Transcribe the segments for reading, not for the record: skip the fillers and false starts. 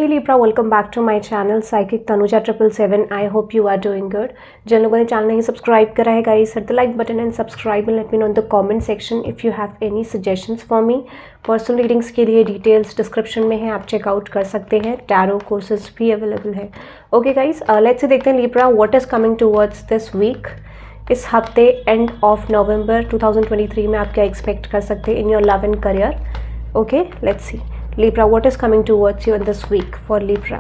Hey Libra, welcome back to my channel Psychic Tanuja 777. I hope you are doing good. जिन लोगों ने channel नहीं subscribe करा है guys, hit the like button and subscribe and let me know in the comment section if you have any suggestions for me. Personal readings के लिए details description में है, आप चेकआउट कर सकते हैं. टैरो कोर्सेज भी अवेलेबल है. ओके गाइस, लेट्स से देखते हैं Libra what is coming towards this week. इस हफ्ते एंड ऑफ नवंबर 2023 में आप क्या एक्सपेक्ट कर सकते हैं in your love and career. Okay, let's see Libra, what is coming towards you in this week for Libra?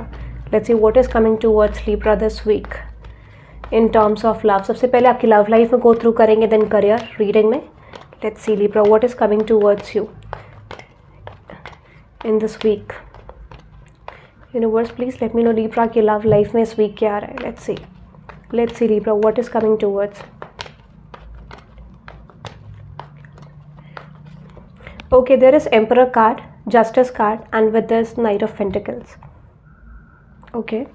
Let's see what is coming towards Libra this week in terms of love. सबसे पहले आपकी love life में go through करेंगे, then career reading में. Let's see Libra, what is coming towards you in this week. Universe, please let me know Libra की love life में इस week क्या आ रहा है. Let's see Libra, what is coming towards. Okay, there is Emperor card, Justice card, and with this Knight of Pentacles. Okay.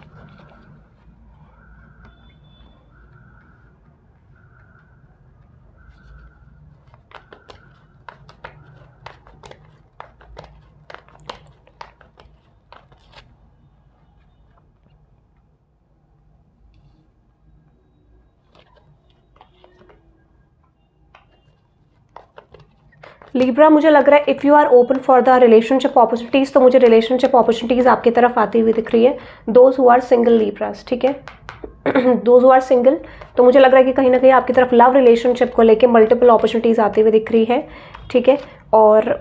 Libra, मुझे लग रहा है if you are open for the relationship opportunities, तो मुझे relationship opportunities आपकी तरफ आती हुई दिख रही है. Those who are single Libras, ठीक है, दोज हु आर सिंगल, तो मुझे लग रहा है कि कहीं ना कहीं आपकी तरफ लव रिलेशनशिप को लेके मल्टीपल अपॉर्चुनिटीज़ आती हुई दिख रही है. ठीक है, और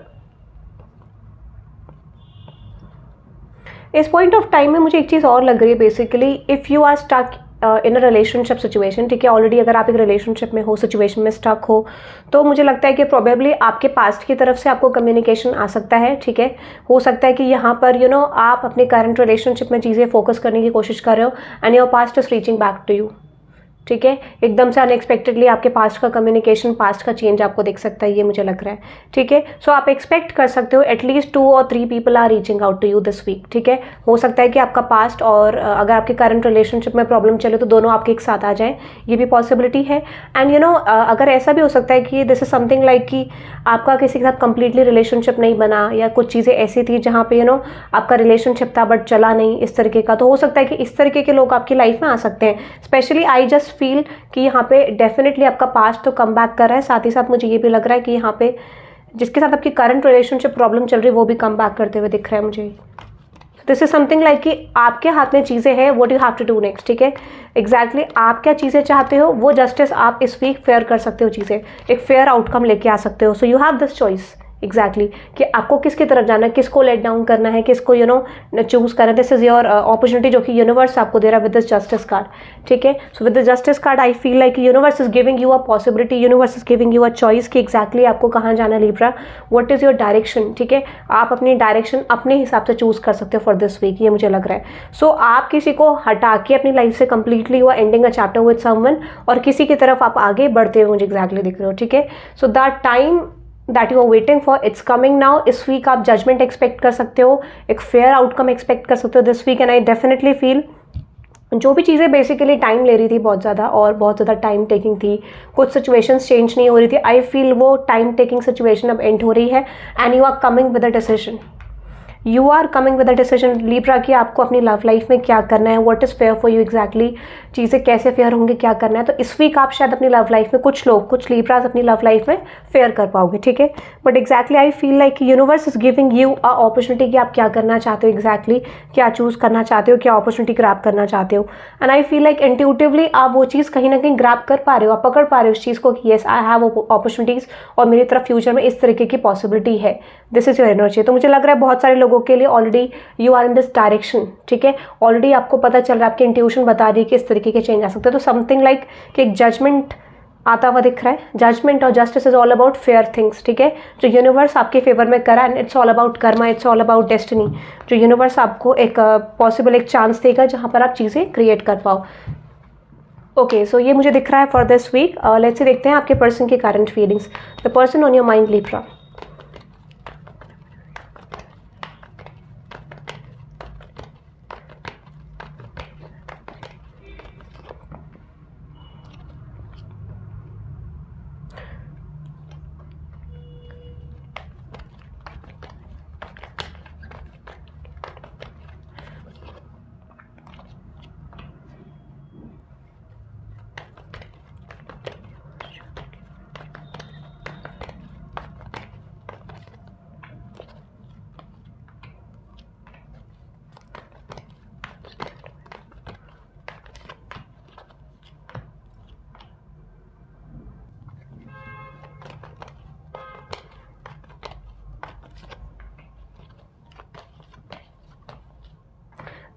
इस पॉइंट ऑफ टाइम में मुझे एक चीज़ और लग रही है basically, if you are stuck in a relationship situation, ठीक है, ऑलरेडी अगर आप एक रिलेशनशिप में हो, सिचुएशन में स्टक हो, तो मुझे लगता है कि प्रोबेबली आपके पास्ट की तरफ से आपको कम्युनिकेशन आ सकता है. ठीक है, हो सकता है कि यहाँ पर आप अपने करंट रिलेशनशिप में चीज़ें फोकस करने की कोशिश कर रहे हो and your past is reaching back to you. ठीक है, एकदम से अनएक्सपेक्टेडली आपके पास्ट का कम्युनिकेशन, पास्ट का चेंज आपको दिख सकता है, ये मुझे लग रहा है. ठीक है, सो आप एक्सपेक्ट कर सकते हो एटलीस्ट 2 और 3 people are reaching out to you this week. ठीक है, हो सकता है कि आपका पास्ट और अगर आपके करंट रिलेशनशिप में प्रॉब्लम चले तो दोनों आपके एक साथ आ जाएं, ये भी पॉसिबिलिटी है. एंड अगर ऐसा भी हो सकता है कि दिस इज समथिंग लाइक कि आपका किसी के साथ कंप्लीटली रिलेशनशिप नहीं बना, या कुछ चीज़ें ऐसी थी जहाँ पे आपका रिलेशनशिप था बट चला नहीं, इस तरीके का. तो हो सकता है कि इस तरीके के लोग आपकी लाइफ में आ सकते हैं. स्पेशली आई जस्ट फील कि यहाँ पे डेफिनेटली आपका पास्ट तो कम बैक कर रहा है, साथ ही साथ मुझे ये भी लग रहा है कि यहाँ पे जिसके साथ आपकी करंट रिलेशनशिप प्रॉब्लम चल रही है वो भी कम बैक करते हुए दिख रहा है मुझे. दिस इज समथिंग लाइक कि आपके हाथ में चीज़ें हैं, what you have to do next. ठीक है, एग्जैक्टली आप क्या चीज़ें चाहते हो वो जस्टिस आप इस वीक फेयर कर सकते हो, चीज़ें एक फेयर आउटकम लेके आ सकते हो. So you have this choice exactly कि आपको किसकी तरफ जाना है, किसको लेट डाउन करना है, किसको चूज करना है. दिस इज योर अपॉर्चुनिटी जो कि यूनिवर्स आपको दे रहा है विद दिस जस्टिस कार्ड. ठीक है, so with the justice card I feel like universe is giving you a possibility, universe is giving you a choice कि एग्जैक्टली आपको कहाँ जाना है Libra, what is your direction. ठीक है, आप अपनी डायरेक्शन अपने हिसाब से चूज कर सकते हो फॉर दिस वीक, ये मुझे लग रहा है. सो आप किसी को हटा के अपनी लाइफ से completely you are ending a chapter with someone, और किसी की तरफ आप आगे बढ़ते हुए मुझे एग्जैक्टली दिख रहे हो. ठीक है, so that time that you are waiting for it's coming now. इस वीक आप जजमेंट एक्सपेक्ट कर सकते हो, एक फेयर आउटकम एक्सपेक्ट कर सकते हो this week. And I definitely feel जो भी चीज़ें बेसिकली टाइम ले रही थी बहुत ज़्यादा और बहुत ज़्यादा टाइम टेकिंग थी, कुछ सिचुएशंस चेंज नहीं हो रही थी, आई फील वो टाइम टेकिंग सिचुएशन अब एंड हो रही है and you are coming with a decision. You are coming with a decision Libra कि आपको अपनी लव लाइफ में क्या करना है, what is fair for you exactly, चीज़ें कैसे फेयर होंगी, क्या करना है. तो इस वीक आप शायद अपनी लव लाइफ में कुछ लिब्राज अपनी लव लाइफ में फेयर कर पाओगे. ठीक है, but exactly I feel like universe is giving you a opportunity कि आप क्या करना चाहते हो, एग्जैक्टली क्या चूज करना चाहते हो, क्या अपॉर्चुनिटी ग्रैब करना चाहते हो. And I feel like intuitively आप वो चीज़ कहीं ना कहीं ग्रैब कर पा रहे हो, आप पकड़ पा रहे हो उस चीज़ को कि येस आई हैव अपॉर्चुनिटीज़ और मेरी तरफ फ्यूचर में इस तरीके की पॉसिबिलिटी है. This is your energy. तो मुझे लग रहा है बहुत सारे लोगों के लिए already you are in this direction. ठीक है, ऑलरेडी आपको पता चल रहा है, आपकी इंट्यूशन बता रही है कि इस तरीके के चेंज आ सकते हैं. तो समथिंग लाइक कि एक जजमेंट आता हुआ दिख रहा है. जजमेंट और justice is all about fair things. ठीक है, जो यूनिवर्स आपके फेवर में करा, and it's all about Karma, it's all about destiny. जो यूनिवर्स आपको एक पॉसिबल एक चांस देगा जहां पर आप चीज़ें क्रिएट कर पाओ. ओके, सो ये मुझे दिख रहा है फॉर दिस वीक. लेट्स से देखते हैं आपके पर्सन की current feelings. The person on your mind Libra.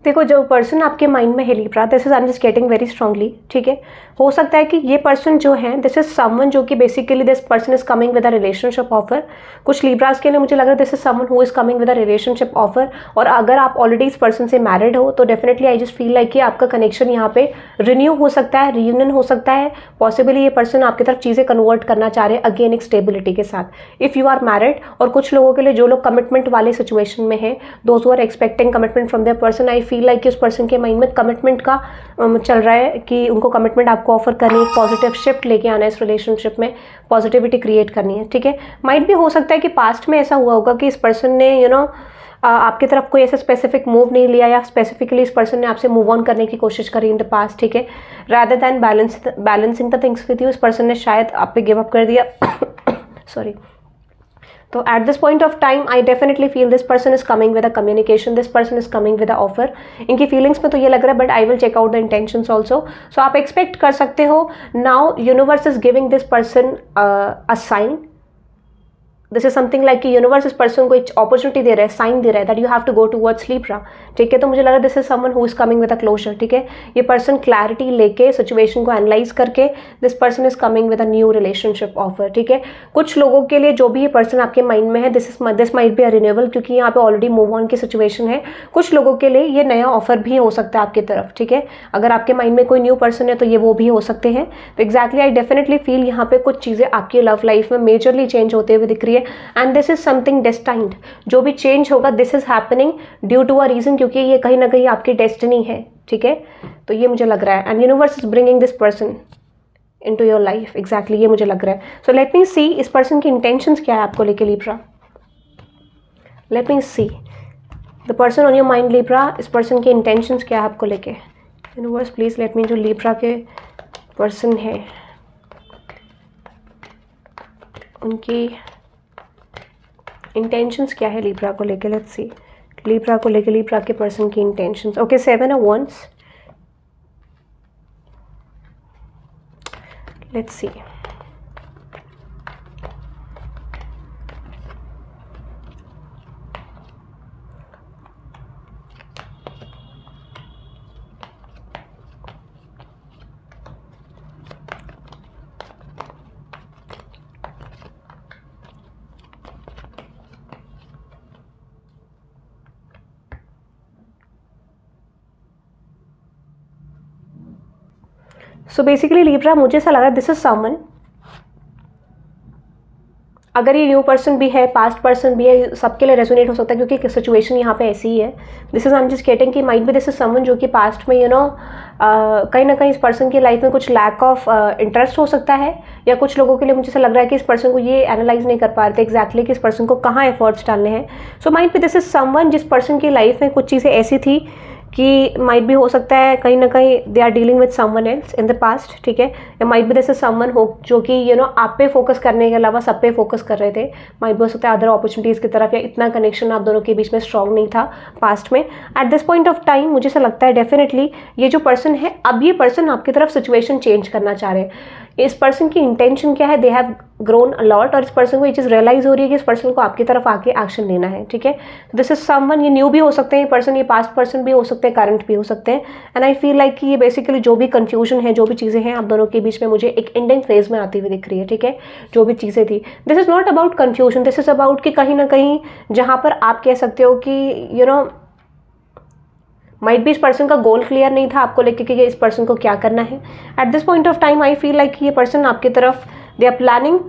देखो, जो पर्सन आपके माइंड में है Libra, this is I am just getting very strongly, ठीक है। हो सकता है कि ये पर्सन जो है, दिस इज समवन जो कि basically this person is coming with a relationship offer. कुछ लिब्रास के लिए मुझे लग रहा है this is someone who is coming with a relationship offer. और अगर आप ऑलरेडी इस पर्सन से मैरिड हो तो definitely I just feel like कि आपका कनेक्शन यहाँ पे रिन्यू हो सकता है, रियूनियन हो सकता है। पॉसिबली ये पर्सन आपकी तरफ चीज़ें कन्वर्ट करना चाह रहे हैं अगेन एक स्टेबिलिटी के साथ, इफ़ यू आर मैरिड। और कुछ लोगों के लिए जो लोग कमिटमेंट वाले सिचुएशन में है, those who are expecting commitment from their person, I feel like कि उस पर्सन के माइंड में कमिटमेंट का चल रहा है कि उनको कमिटमेंट आपको ऑफर करनी है, पॉजिटिव शिफ्ट लेके आना है इस रिलेशनशिप में, पॉजिटिविटी क्रिएट करनी है, ठीक है। माइट भी हो सकता है कि पास्ट में ऐसा हुआ होगा कि इस पर्सन ने आपकी तरफ कोई ऐसा स्पेसिफिक मूव नहीं लिया, या स्पेसिफिकली इस पर्सन ने आपसे मूव ऑन करने की कोशिश करी इन द पास्ट, ठीक है। Rather then balancing the things with you, इस पर्सन ने शायद आप पे गिव अप कर दिया सॉरी। तो at this point of time I definitely feel this person is coming with a communication, this person is coming with a offer. इनकी feelings में तो ये लग रहा है, but I will check out the intentions also. So आप expect कर सकते हो, now universe is giving this person a sign. This is something like कि यूनिवर्स इस पर्सन को एक अपॉर्चुनिटी दे रहा है, साइन दे रहा है that you have to go towards Libra, ठीक है। तो मुझे लग रहा है this is someone who is coming with a closure, ठीक है। ये पर्सन क्लैरिटी लेके सिचुएशन को एनालाइज करके this person is coming with a new relationship offer, ठीक है। कुछ लोगों के लिए जो भी ये पर्सन आपके माइंड में है, this might be a renewal, क्योंकि यहाँ पे ऑलरेडी मूव ऑन की सिचुएशन है। कुछ लोगों के लिए ये नया ऑफर भी हो सकता है आपकी तरफ, ठीक है। अगर आपके माइंड में कोई न्यू पर्सन है तो ये वो भी हो सकते हैं। तो एग्जैक्टली आई डेफिनेटली फील यहाँ पे कुछ चीज़ें आपकी लव लाइफ में मेजरली चेंज होते हुए दिख रही है, and this is something destined. जो भी चेंज होगा this is happening due to a reason, क्योंकि ये कहीं ना कहीं आपकी डेस्टिनी है, ठीक है। तो ये मुझे लग रहा है, and universe is bringing this person into your life, exactly ये मुझे लग रहा है। सो लेट मी सी इस पर्सन की इंटेंशंस क्या है आपको लेके Libra. Let me see the person on your mind Libra, इस पर्सन की इंटेंशंस क्या है आपको लेके। यूनिवर्स प्लीज लेट मी, जो लिब्रा के पर्सन है उनकी इंटेंशंस क्या है लिब्रा को लेके। लेट्स सी लिब्रा को लेके, लिब्रा के पर्सन की intentions. Okay, 7 of wands, let's see. So basically Libra, मुझे ऐसा लग रहा है दिस इज समवन, अगर ये न्यू पर्सन भी है, पास्ट पर्सन भी है, सबके लिए रेजोनेट हो सकता है, क्योंकि सिचुएशन यहाँ पे ऐसी ही है। This is I am just getting कि might be this is someone जो कि पास्ट में कहीं ना कहीं इस पर्सन की लाइफ में कुछ लैक ऑफ इंटरेस्ट हो सकता है, या कुछ लोगों के लिए मुझे ऐसा लग रहा है कि इस पर्सन को ये एनालाइज नहीं कर पा रहे थे एग्जैक्टली कि इस पर्सन को कहाँ एफर्ट्स डालने हैं। So might be this is someone जिस पर्सन की लाइफ में कुछ चीज़ें ऐसी थी कि माइट भी हो सकता है कहीं ना कहीं they are dealing with someone else in the past, ठीक है। या माइट भी दिस इज समवन हो जो कि आप पे फोकस करने के अलावा सब पे फोकस कर रहे थे। माइट भी हो सकता है अदर अपॉर्चुनिटीज़ की तरफ, या इतना कनेक्शन आप दोनों के बीच में स्ट्रॉन्ग नहीं था पास्ट में। Eight this point of time मुझे ऐसा लगता है डेफिनेटली ये जो पर्सन है, अब ये पर्सन आपकी तरफ सिचुएशन चेंज करना चाह रहे हैं। इस पर्सन की इंटेंशन क्या है, दे हैव ग्रोन अलॉट, और इस पर्सन को ये चीज़ रियलाइज हो रही है कि इस पर्सन को आपकी तरफ आके एक्शन लेना है, ठीक है। दिस इज समवन, ये न्यू भी हो सकते हैं पर्सन, ये पास्ट पर्सन भी हो सकते हैं, करंट भी हो सकते हैं। एंड आई फील लाइक कि ये बेसिकली जो भी कंफ्यूजन है, जो भी चीज़ें हैं आप दोनों के बीच में, मुझे एक एंडिंग फेज में आती हुई दिख रही है, ठीक है। जो भी चीज़ें थी, this is not about confusion, this is about कि कहीं ना कहीं जहाँ पर आप कह सकते हो कि माइट भी इस पर्सन का गोल क्लियर नहीं था आपको लेके कि इस पर्सन को क्या करना है। At this point of time I feel like ये पर्सन आपकी तरफ they are planning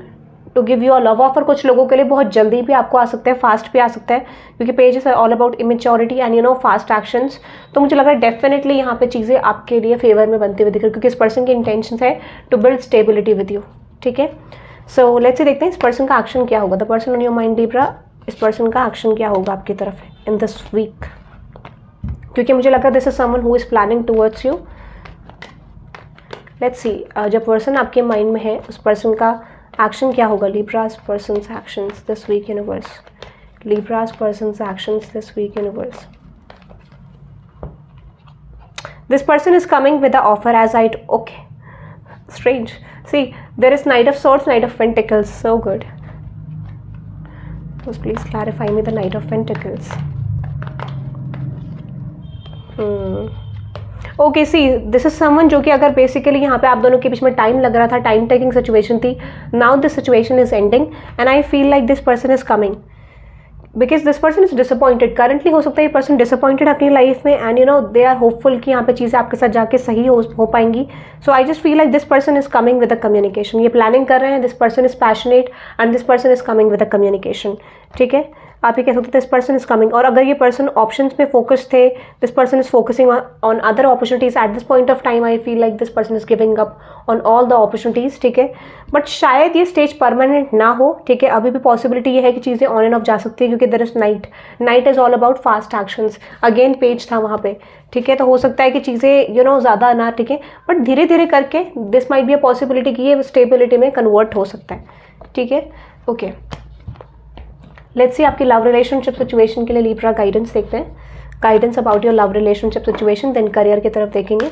to give you a love offer. कुछ लोगों के लिए बहुत जल्दी भी आपको आ सकता है, फास्ट भी आ सकता है, क्योंकि page is all about immaturity and fast actions. तो मुझे लग रहा है डेफिनेटली यहाँ पे चीज़ें आपके लिए फेवर में बनती हुई दिख रही है, क्योंकि इस पर्सन की इंटेंशन है to build stability with you, ठीक है। सो लेट्स से देखते हैं इस पर्सन का एक्शन क्या होगा। The person on your mind Libra, इस पर्सन का एक्शन क्या होगा आपकी तरफ इन दिस वीक, क्योंकि मुझे लगा this is someone who is planning towards you. Let's see जब पर्सन आपके माइंड में है उस पर्सन का एक्शन क्या होगा। Libras persons actions this week universe, Libras persons actions this week universe. This person is coming with the offer as I okay strange see there is Knight of Swords, Knight of Pentacles, so good. Please clarify me the Knight of Pentacles. Okay, see this is someone जो कि अगर basically यहाँ पे आप दोनों के बीच में time लग रहा था, टाइम टेकिंग सिचुएशन थी, now this situation is ending and I feel like this person is coming because this person is disappointed currently. हो सकता है ये पर्सन डिसअपॉइंटेड अपनी लाइफ में and you know they are hopeful कि यहाँ पे चीज़ें आपके साथ जाके सही हो पाएंगी। So I just feel like this person is coming with a communication. ये प्लानिंग कर रहे हैं, this person is passionate and this person is coming with a communication. ठीक है, आप ये कह सकते हैं दिस पर्सन इज कमिंग। और अगर ये पर्सन ऑप्शंस पे फोकस थे, this person is focusing on other opportunities eight this point of time. I feel like this person is giving up on all the opportunities. ठीक है, but शायद ये stage permanent ना हो। ठीक है, अभी भी पॉसिबिलिटी ये है कि चीज़ें ऑन एंड ऑफ जा सकती है क्योंकि there is knight is all about fast actions. Again page था वहाँ पे। ठीक है, तो हो सकता है कि चीज़ें यू नो ज़्यादा ना टिके, बट धीरे धीरे करके this might be a possibility कि ये स्टेबिलिटी में कन्वर्ट हो सकता है। ठीक है, ओके, लेट्स सी आपकी लव रिलेशनशिप सिचुएशन के लिए लिब्रा गाइडेंस देखते हैं। Guidance about your love relationship situation, then career की तरफ देखेंगे।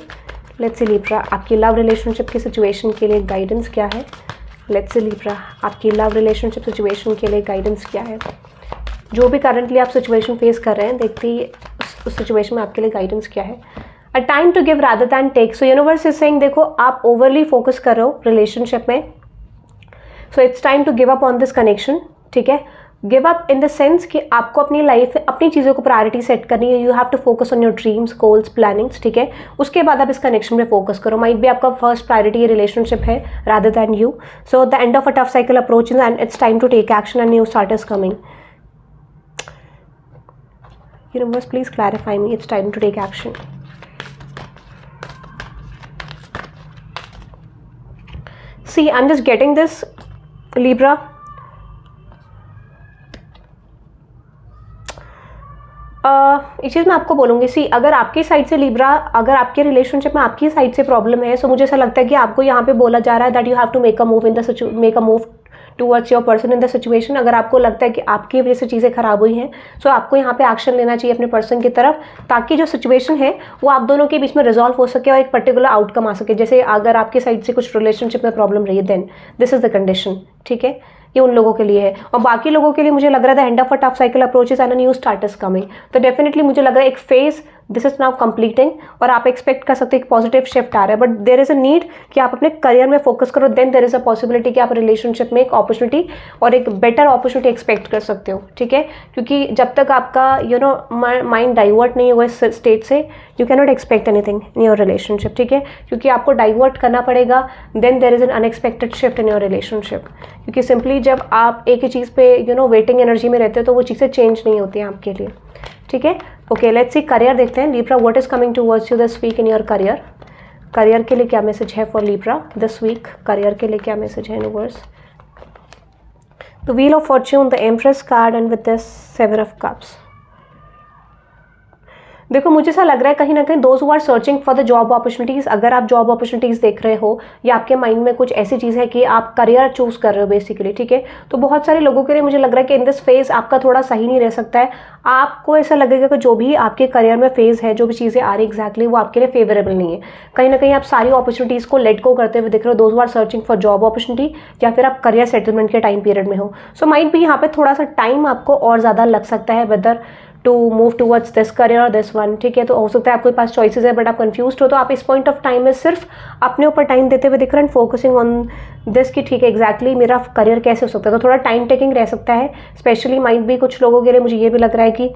लेट्स सी लिब्रा आपकी लव रिलेशनशिप की सिचुएशन के लिए गाइडेंस क्या है। लेट्स सी लिब्रा आपकी लव रिलेशनशिप सिचुएशन के लिए गाइडेंस क्या है। जो भी करंटली आप सिचुएशन फेस कर रहे हैं, देखते ही उस सिचुएशन में आपके लिए गाइडेंस क्या है। A time to give rather than take. So universe is saying देखो आप ओवरली फोकस कर रहे हो रिलेशनशिप में, so it's time to give up on this connection. ठीक है, give up in the sense कि आपको अपनी लाइफ में अपनी चीज़ों को प्रायोरिटी सेट करनी है। You have to focus on your dreams, goals, plannings. ठीक है, उसके बाद आप इस कनेक्शन पे फोकस करो। माइट भी आपका फर्स्ट प्रायोरिटी ये रिलेशनशिप है rather than you. So the end of a tough cycle approach and it's time to take action and new start is coming. Universe please clarify me, it's time to take action. See I am just getting this Libra. इस चीज़ मैं आपको बोलूँगी, सी अगर आपकी side से Libra, अगर आपके रिलेशनशिप में आपकी साइड से प्रॉब्लम है, सो मुझे ऐसा लगता है कि आपको यहाँ पे बोला जा रहा है that you have to make a move towards your person in the situation. अगर आपको लगता है कि आपकी वजह से चीज़ें खराब हुई हैं, सो आपको यहाँ पे एक्शन लेना चाहिए अपने पर्सन की तरफ, ताकि जो सिचुएशन है वो आप दोनों के बीच में रिजॉल्व हो सके और एक पर्टिकुलर आउटकम आ सके। जैसे अगर आपकी साइड से कुछ रिलेशनशिप में प्रॉब्लम रही है, then this is the condition. ठीक है, ये उन लोगों के लिए है। और बाकी लोगों के लिए मुझे लग रहा था and of a tough cycle approaches and a new start is coming. तो डेफिनेटली मुझे लग रहा है एक phase this is now completing और आप एक्सपेक्ट कर सकते हैं एक पॉजिटिव शिफ्ट आ रहा है। But there is a need कि आप अपने करियर में फोकस करो, then there is a possibility कि आप रिलेशनशिप में एक अपॉर्चुनिटी और एक बेटर अपॉर्चुनिटी एक्सपेक्ट कर सकते हो। ठीक है, क्योंकि जब तक आपका यू नो माइंड डाइवर्ट नहीं हुआ इस स्टेट से, you can not expect anything in your relationship. ठीक है, क्योंकि आपको डाइवर्ट करना पड़ेगा, then there is an unexpected shift in your relationship. क्योंकि सिंपली जब आप एक ही चीज़ पे यू नो वेटिंग एनर्जी में रहते हो तो वो चीज़ें चेंज नहीं होती हैं आपके लिए। ठीक है, ओके, लेट्स सी करियर देखते हैं। Libra what is coming towards you this week in your career. Career के लिए क्या मैसेज है for Libra this week. Career के लिए क्या मैसेज है universe. The wheel of fortune, the empress card and with this 7 of cups. देखो मुझे ऐसा लग रहा है कहीं ना कहीं those who are searching for the job opportunities, अगर आप जॉब अपॉर्चुनिटीज़ देख रहे हो या आपके माइंड में कुछ ऐसी चीज़ है कि आप करियर चूज कर रहे हो बेसिकली। ठीक है, तो बहुत सारे लोगों के लिए मुझे लग रहा है कि इन दिस फेज आपका थोड़ा सही नहीं रह सकता है। आपको ऐसा लगेगा कि जो भी आपके करियर में फेज है, जो भी चीज़ें आ रही एग्जैक्टली वो आपके लिए फेवरेबल नहीं है। कहीं ना कहीं आप सारी अपॉर्चुनिटीज़ को लेट गो करते हुए दिख रहे हो, those who are searching for job opportunity, या फिर आप करियर सेटलमेंट के टाइम पीरियड में हो। सो माइट भी यहाँ पे थोड़ा सा टाइम आपको और ज़्यादा लग सकता है whether to move towards this career और दिस वन। ठीक है, तो हो सकता है आपके पास चॉइसेस है बट आप कंफ्यूज हो, तो आप इस पॉइंट ऑफ टाइम में सिर्फ अपने ऊपर टाइम देते हुए दिख रहे हैं, फोकसिंग ऑन दिस कि ठीक है एग्जैक्टली मेरा करियर कैसे हो सकता है। तो थोड़ा टाइम टेकिंग रह सकता है, स्पेशली माइट भी कुछ लोगों के लिए मुझे ये भी लग रहा है कि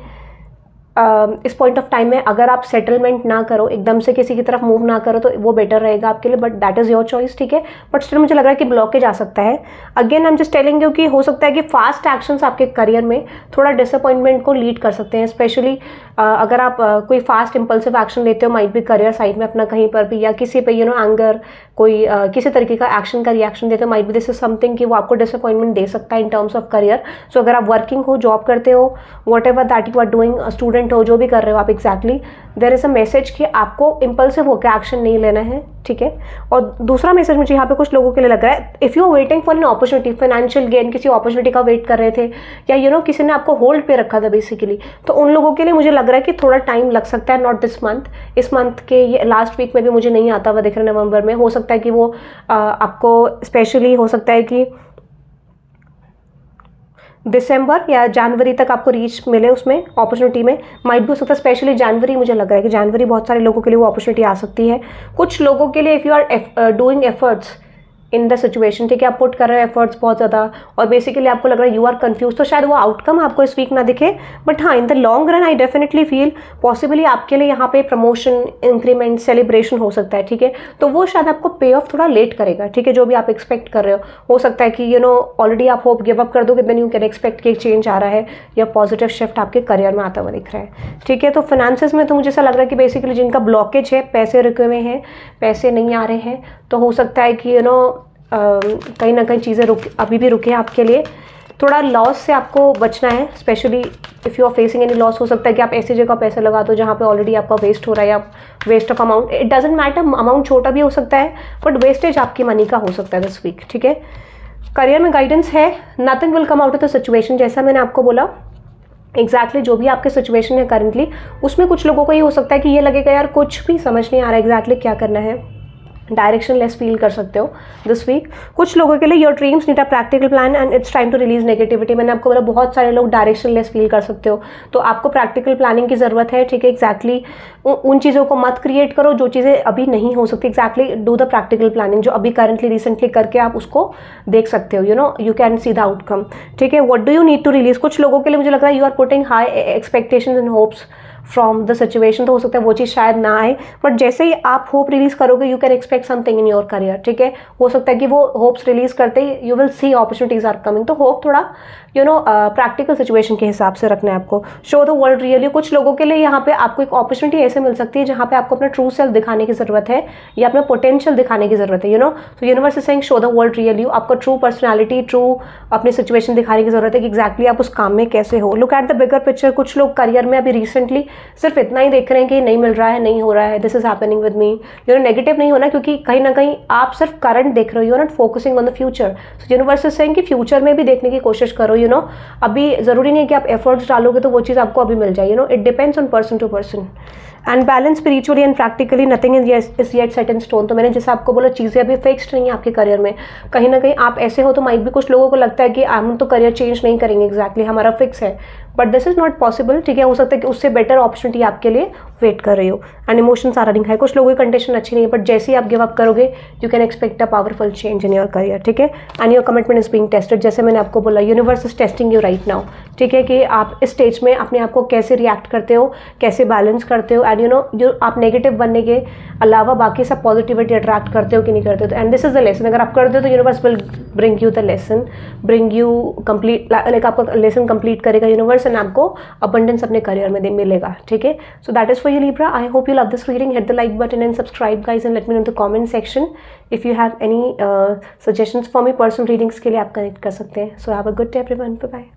इस पॉइंट ऑफ टाइम में अगर आप सेटलमेंट ना करो, एकदम से किसी की तरफ मूव ना करो तो वो बेटर रहेगा आपके लिए, but that is your choice. ठीक है, बट स्टिल मुझे लग रहा है कि ब्लॉकेज आ सकता है। Again I am just telling you कि हो सकता है कि फास्ट एक्शंस आपके करियर में थोड़ा डिसअपॉइंटमेंट को लीड कर सकते हैं, स्पेशली अगर आप कोई फास्ट इंपल्सिव एक्शन लेते हो, माइट भी करियर साइड में अपना कहीं पर भी, या किसी पे यू नो एंगर, कोई किसी तरीके का एक्शन का रिएक्शन देते हो, माइट भी दिस इज समथिंग कि वो आपको डिसअपॉइंटमेंट दे सकता है in terms of career. So अगर आप वर्किंग हो, जॉब करते हो, whatever that you are doing, student हो, जो भी कर रहे हो आप, exactly there is a message कि आपको इंपल्सिव होकर एक्शन नहीं लेना है। ठीक है, और दूसरा मैसेज मुझे यहाँ पे कुछ लोगों के लिए लग रहा है, if you are waiting for an opportunity, financial gain, किसी अपॉर्चुनिटी का वेट कर रहे थे, या यू नो किसी ने आपको होल्ड पे रखा था बेसिकली, तो उन लोगों के लिए मुझे लग रहा है कि थोड़ा टाइम लग सकता है। नॉट दिस मंथ, इस मंथ के ये लास्ट वीक में भी मुझे नहीं आता हुआ दिख रहा है, नवंबर में हो सकता है कि वो आपको स्पेशली हो सकता है कि दिसंबर या जनवरी तक आपको रीच मिले उसमें अपॉर्चुनिटी में, माइट भी हो सकता है स्पेशली जनवरी। मुझे लग रहा है कि जनवरी बहुत सारे लोगों के लिए वो अपॉर्चुनिटी आ सकती है। कुछ लोगों के लिए if you are doing efforts in the situation, ठीक है, आप पुट कर रहे हो एफर्ट्स बहुत ज़्यादा और बेसिकली आपको लग रहा है यू आर कंफ्यूज, तो शायद वो आउटकम आपको इस वीक ना दिखे। बट हाँ, in the long run I definitely feel possibly आपके लिए यहाँ पे प्रमोशन, इंक्रीमेंट, सेलिब्रेशन हो सकता है, ठीक है। तो वो शायद आपको पे ऑफ थोड़ा लेट करेगा, ठीक है, जो भी आप एक्सपेक्ट कर रहे हो सकता है कि ऑलरेडी आप होप गिव अप कर दोगे, देन यू कैन एक्सपेक्ट कि एक चेंज आ रहा है या पॉजिटिव शिफ्ट आपके करियर में आता हुआ दिख रहा है, ठीक है। तो फाइनेंसेस में तो मुझे ऐसा लग रहा है कि बेसिकली जिनका ब्लॉकेज है, पैसे रुके हुए हैं, पैसे नहीं आ रहे हैं, तो हो सकता है कि कहीं ना कहीं चीज़ें अभी भी रुके हैं आपके लिए। थोड़ा लॉस से आपको बचना है, specially if you are facing any loss. हो सकता है कि आप ऐसी जगह पैसे लगा दो जहाँ पे ऑलरेडी आपका वेस्ट हो रहा है या waste of amount, it doesn't matter, amount छोटा भी हो सकता है बट वेस्टेज आपकी मनी का हो सकता है दिस वीक, ठीक है। करियर में गाइडेंस है, nothing will come out of the situation, जैसा मैंने आपको बोला एग्जैक्टली जो भी आपके सिचुएशन है करंटली, उसमें कुछ लोगों को ये हो सकता है कि ये लगेगा यार कुछ भी समझ नहीं आ रहा एग्जैक्टली क्या करना है, डायरेक्शन लेस फील कर सकते हो दिस वीक। कुछ लोगों के लिए your dreams need a practical plan and it's time to release negativity. मैंने आपको बोला बहुत सारे लोग डायरेक्शन लेस फील कर सकते हो, तो आपको प्रैक्टिकल प्लानिंग की ज़रूरत है, ठीक है। एग्जैक्टली उन चीज़ों को मत क्रिएट करो जो चीज़ें अभी नहीं हो सकती, exactly do the practical planning जो अभी करंटली रिसेंटली करके आप उसको देख सकते हो, you can see the outcome, ठीक है। What do you need to release, कुछ लोगों के लिए मुझे लग रहा है you are putting high expectations and hopes from the situation, तो हो सकता है वो चीज़ शायद ना आए, बट जैसे ही आप होप रिलीज करोगे you can expect something in your career, ठीक है। हो सकता है कि वो होप्स रिलीज करते ही you will see opportunities are coming, तो होप थोड़ा प्रैक्टिकल सिचुएशन के हिसाब से रखना है आपको। शो द वर्ल्ड रियली, कुछ लोगों के लिए यहाँ पे आपको एक अपॉर्चुनिटी ऐसे मिल सकती है जहाँ पे आपको अपना ट्रू सेल्फ दिखाने की जरूरत है या अपना पोटेंशियल दिखाने की जरूरत है, तो universe is saying show the world real you, आपको ट्रू पर्सनैलिटी, ट्रू अपनी सिचुएशन दिखाने की जरूरत है कि एग्जैक्टली आप उस काम में कैसे हो। Look at the bigger picture, कुछ लोग करियर में अभी रिसेंटली सिर्फ इतना ही देख रहे हैं कि नहीं मिल रहा है, नहीं हो रहा है, this is happening with me, negative नहीं होना, क्योंकि कहीं ना कहीं आप सिर्फ करंट देख रहे हो, you are not focusing on the future. So universe is saying कि फ्यूचर में भी देखने की कोशिश करो, अभी जरूरी नहीं है कि आप एफर्ट्स डालोगे तो वो चीज़ आपको अभी मिल जाए, it depends on person to person. And balance spiritually and practically nothing is yet set in stone, तो मैंने जैसे आपको बोला चीज़ें अभी फिक्स्ड नहीं है आपके करियर में, कहीं ना कहीं आप ऐसे हो तो माइट भी कुछ लोगों को लगता है कि हम तो करियर चेंज नहीं करेंगे, एग्जैक्टली हमारा फिक्स है, but this is not possible, ठीक है। हो सकता है कि उससे बेटर अपॉर्चुनिटी आपके लिए वेट कर रही हो। And emotions are running high, कुछ लोगों की कंडीशन अच्छी नहीं है, बट जैसे ही आप गिव अप करोगे you can expect a powerful change in your career, ठीक है। And your commitment is being tested, जैसे मैंने आपको बोला universe is testing you right now, ठीक है, कि आप इस स्टेज में अपने आप को कैसे रिएक्ट करते हो, कैसे बैलेंस करते हो, एंड जो आप नेगेटिव बनने के अलावा बाकी सब पॉजिटिविटी अट्रैक्ट करते हो कि नहीं करते हो। And this is the lesson, अगर आप करते हो तो universe will bring you the lesson, bring you complete, like आपका लेसन कंप्लीट करेगा यूनिवर्स एंड आपको abundance अपने करियर में मिलेगा, ठीक है। So that is for you Libra. I hope you love this reading, hit the like button and subscribe guys and let me know in the comment section if you have any suggestions for me. Personal readings के लिए आप connect कर सकते हैं। So have a good day everyone, bye bye.